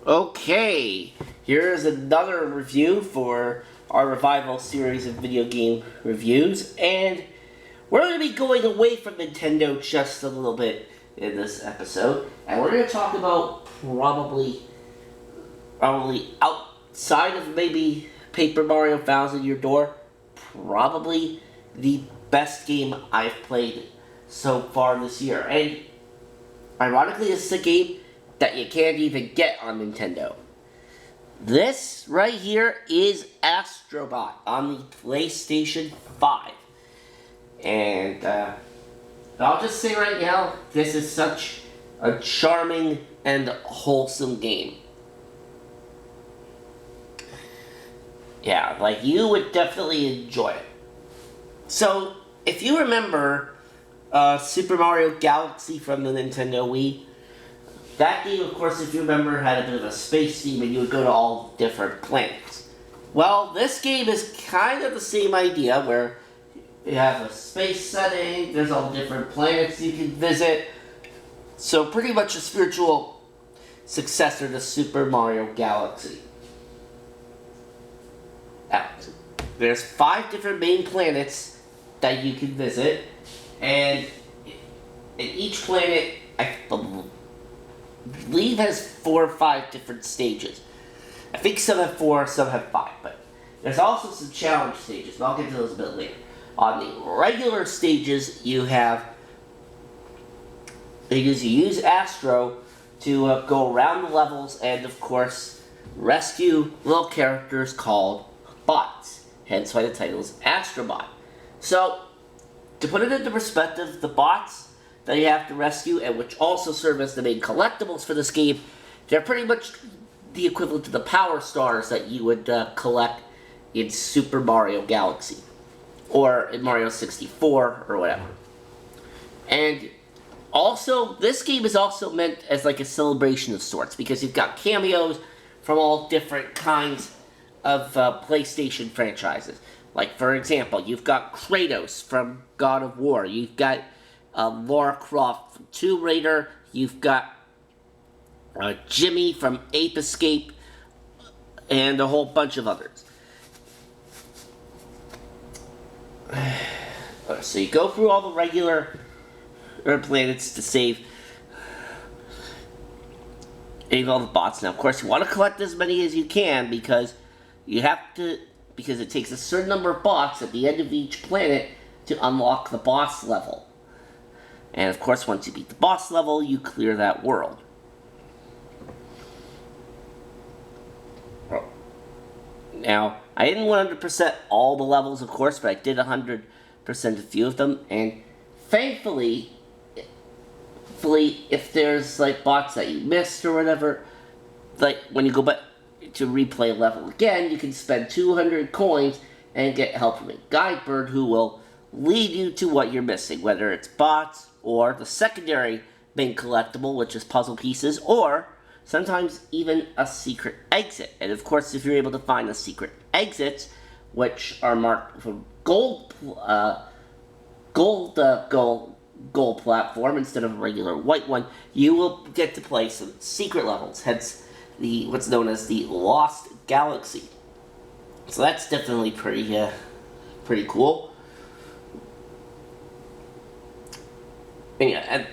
Okay, here's another review for our Revival series of video game reviews, and we're going to be going away from Nintendo just a little bit in this episode, and we're going to talk about probably outside of maybe Paper Mario Thousand Year Door, probably the best game I've played so far this year, and ironically, this is a game that you can't even get on Nintendo. This right here is Astrobot on the PlayStation 5. And I'll just say right now, this is such a charming and wholesome game. Yeah, like you would definitely enjoy it. So, if you remember Super Mario Galaxy from the Nintendo Wii, that game, of course, if you remember, had a bit of a space theme and you would go to all different planets. Well, this game is kind of the same idea where you have a space setting, there's all different planets you can visit. So pretty much a spiritual successor to Super Mario Galaxy. Now, there's 5 different main planets that you can visit, and in each planet, I believe has 4 or 5 different stages. I think some have 4, some have 5, but there's also some challenge stages, but I'll get to those a bit later. On the regular stages, you use Astro to go around the levels and, of course, rescue little characters called bots. Hence why the title is Astrobot. So, to put it into perspective, the bots that you have to rescue, and which also serve as the main collectibles for this game, they're pretty much the equivalent to the Power Stars that you would collect in Super Mario Galaxy, or in Mario 64, or whatever. And also, this game is also meant as like a celebration of sorts, because you've got cameos from all different kinds of PlayStation franchises. Like, for example, you've got Kratos from God of War, you've got Lara Croft from Tomb Raider, you've got Jimmy from Ape Escape, and a whole bunch of others. So you go through all the regular planets to save all the bots. Now, of course, you want to collect as many as you can because it takes a certain number of bots at the end of each planet to unlock the boss level. And of course, once you beat the boss level, you clear that world. Now, I didn't 100% all the levels, of course, but I did 100% a few of them. And thankfully, if there's like bots that you missed or whatever, like when you go back to replay a level again, you can spend 200 coins and get help from a guide bird who will lead you to what you're missing, whether it's bots or the secondary main collectible, which is puzzle pieces, or sometimes even a secret exit. And of course, if you're able to find the secret exits, which are marked for gold platform instead of a regular white one, you will get to play some secret levels, hence what's known as the Lost Galaxy. So that's definitely pretty cool. And yeah,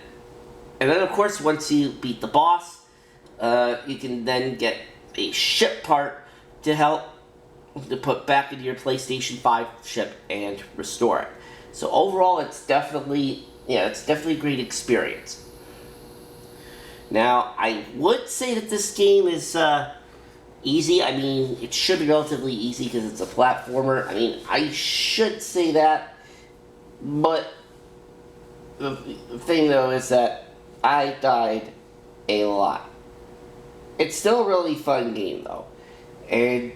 and then of course, once you beat the boss, you can then get a ship part to help to put back into your PlayStation 5 ship and restore it. So overall, it's definitely a great experience. Now, I would say that this game is easy. I mean, it should be relatively easy because it's a platformer. I mean, I should say that, but the thing though is that I died a lot. It's still a really fun game though, and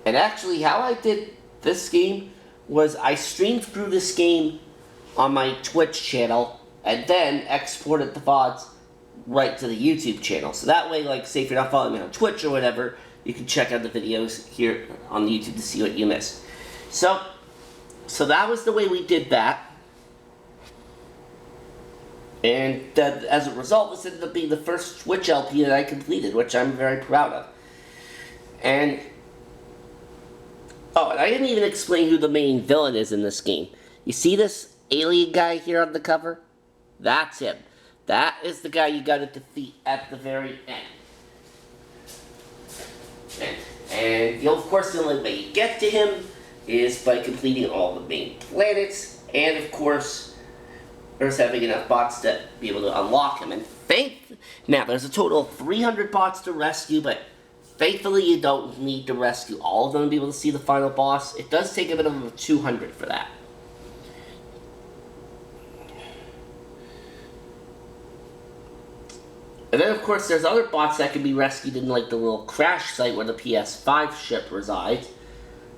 actually how I did this game was I streamed through this game on my Twitch channel and then exported the VODs right to the YouTube channel. So that way, like, say if you're not following me on Twitch or whatever, you can check out the videos here on YouTube to see what you missed. So that was the way we did that. And as a result, this ended up being the first Switch LP that I completed, which I'm very proud of. And oh, and I didn't even explain who the main villain is in this game. You see this alien guy here on the cover? That's him. That is the guy you gotta defeat at the very end. And of course, the only way you get to him is by completing all the main planets, and of course, there's having enough bots to be able to unlock him. And now there's a total of 300 bots to rescue, but thankfully you don't need to rescue all of them to be able to see the final boss. It does take a bit of 200 for that. And then, of course, there's other bots that can be rescued in, like, the little crash site where the PS5 ship resides.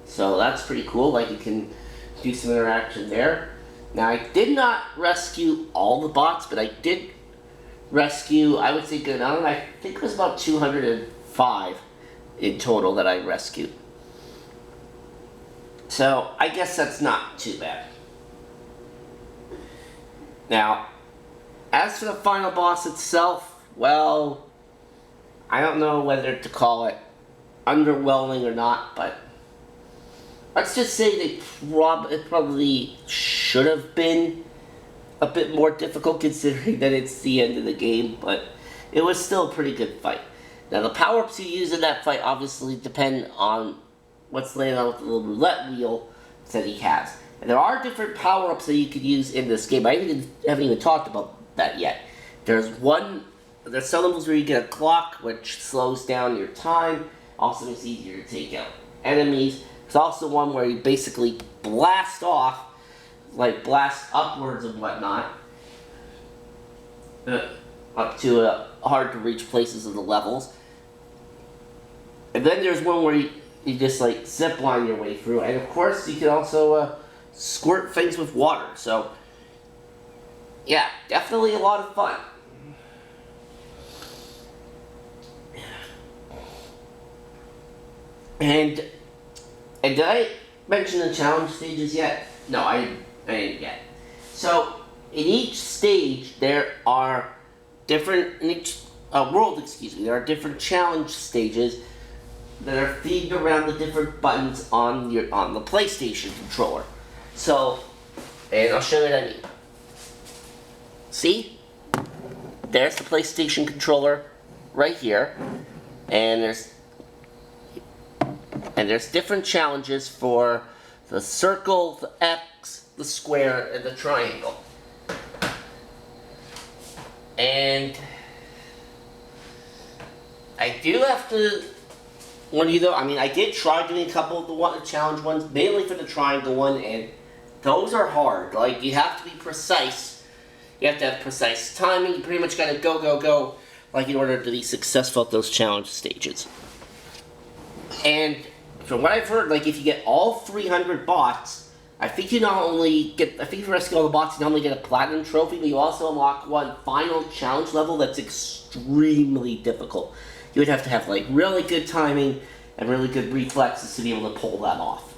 So that's pretty cool. Like, you can do some interaction there. Now, I did not rescue all the bots, but I did rescue, I would say, good amount. I think it was about 205 in total that I rescued. So, I guess that's not too bad. Now, as for the final boss itself, well, I don't know whether to call it underwhelming or not, but let's just say it probably should have been a bit more difficult considering that it's the end of the game, but it was still a pretty good fight. Now, the power-ups you use in that fight obviously depend on what's laying on with the little roulette wheel that he has. And there are different power-ups that you could use in this game. I haven't even talked about that yet. There's some levels where you get a clock, which slows down your time. Also makes it easier to take out enemies. There's also one where you basically blast off, like blast upwards and whatnot, up to hard to reach places of the levels. And then there's one where you just like zip line your way through. And of course you can also squirt things with water. So yeah, definitely a lot of fun. And did I mention the challenge stages yet? No, I didn't yet. So, in each stage, there are different, in each world, there are different challenge stages that are themed around the different buttons on the PlayStation controller. So, and I'll show you what I mean. See? There's the PlayStation controller right here, and there's different challenges for the circle, the X, the square, and the triangle. And I do have to warn you though, I mean, I did try doing a couple of the challenge ones, mainly for the triangle one, and those are hard. Like, you have to be precise. You have to have precise timing. You pretty much gotta go, like, in order to be successful at those challenge stages. And from what I've heard, like, if you get all 300 bots, I think you if you rescue all the bots, you not only get a platinum trophy, but you also unlock one final challenge level that's extremely difficult. You would have to have, like, really good timing and really good reflexes to be able to pull that off.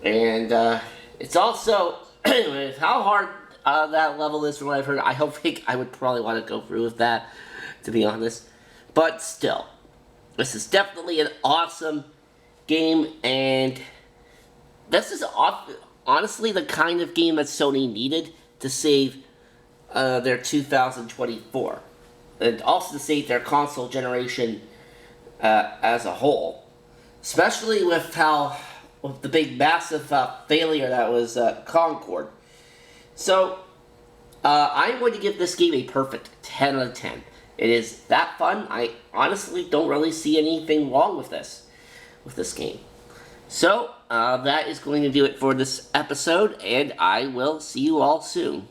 And, it's also, with how hard that level is from what I've heard, I don't think I would probably want to go through with that, to be honest. But still, this is definitely an awesome game, and this is honestly the kind of game that Sony needed to save their 2024, and also to save their console generation as a whole, especially with the big massive failure that was Concord. So I'm going to give this game a perfect 10 out of 10. It is that fun. I honestly don't really see anything wrong with this game. So, that is going to do it for this episode, and I will see you all soon.